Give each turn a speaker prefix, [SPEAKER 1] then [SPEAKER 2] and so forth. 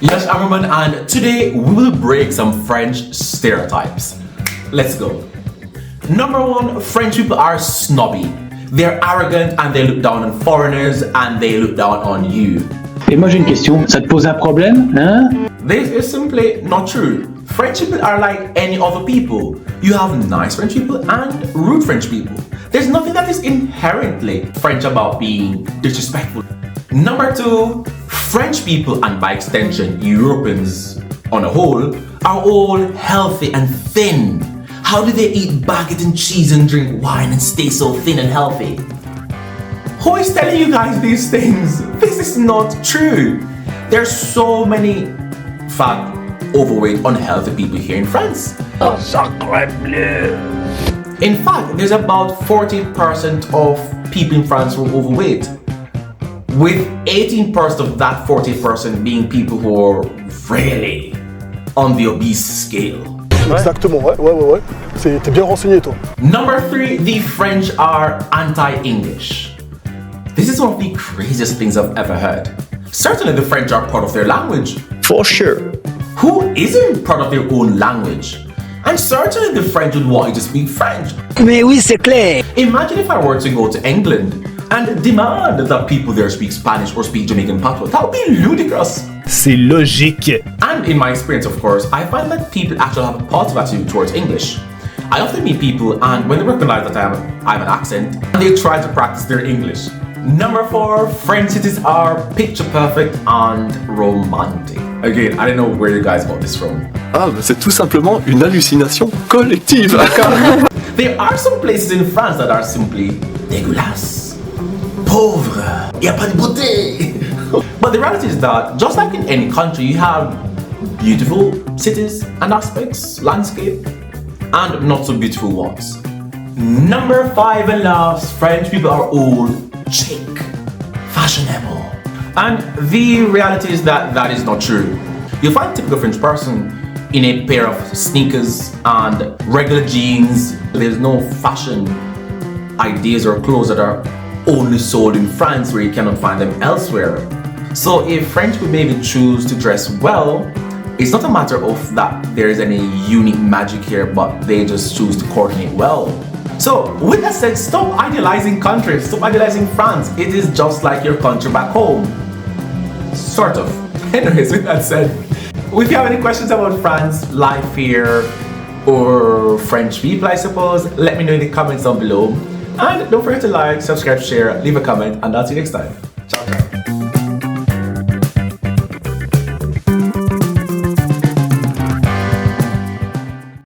[SPEAKER 1] Yes, I'm Roman, and today we will break some French stereotypes. Let's go. Number one, French people are snobby. They're arrogant and they look down on foreigners and they look down on you.
[SPEAKER 2] Et moi j'ai une question, ça te pose un problème, hein?
[SPEAKER 1] This is simply not true. French people are like any other people. You have nice French people and rude French people. There's nothing that is inherently French about being disrespectful. Number two, French people, and by extension Europeans on a whole, are all healthy and thin. How do they eat baguette and cheese and drink wine and stay so thin and healthy? Who is telling you guys these things? This is not true. There's so many fat, overweight, unhealthy people here in France.
[SPEAKER 2] Oh, sacre bleu!
[SPEAKER 1] In fact, there's about 40% of people in France who are overweight, with 18% of that 40% being people who are really on the obese scale.
[SPEAKER 3] Exactement, ouais. T'es bien renseigné, toi.
[SPEAKER 1] Number three, the French are anti-English. This is one of the craziest things I've ever heard. Certainly the French are proud of their language.
[SPEAKER 2] For sure.
[SPEAKER 1] Who isn't proud of their own language? And certainly the French would want you to speak French.
[SPEAKER 4] Mais oui, c'est clair.
[SPEAKER 1] Imagine if I were to go to England and demand that people there speak Spanish or speak Jamaican patois. That would be ludicrous.
[SPEAKER 5] C'est logique.
[SPEAKER 1] And in my experience, of course, I find that people actually have a positive attitude towards English. I often meet people and when they recognize that I have an accent, they try to practice their English. Number four, French cities are picture perfect and romantic. Again, I don't know where you guys got this from.
[SPEAKER 6] Ah, c'est tout simplement une hallucination collective.
[SPEAKER 1] There are some places in France that are simply dégueulasses, pauvres, y a pas de beauté. But the reality is that, just like in any country, you have beautiful cities and aspects, landscape, and not so beautiful ones. Number five and last, French people are all chic, fashionable. And the reality is that that is not true. You'll find a typical French person in a pair of sneakers and regular jeans. There's no fashion ideas or clothes that are only sold in France where you cannot find them elsewhere. So if French people maybe choose to dress well, it's not a matter of that there is any unique magic here, but they just choose to coordinate well. So with that said, stop idealizing countries, stop idealizing France. It is just like your country back home. Sort of. Anyways, with that said, if you have any questions about France, life here, or French people, I suppose, let me know in the comments down below. And don't forget to like, subscribe, share, leave a comment, and I'll see you next time.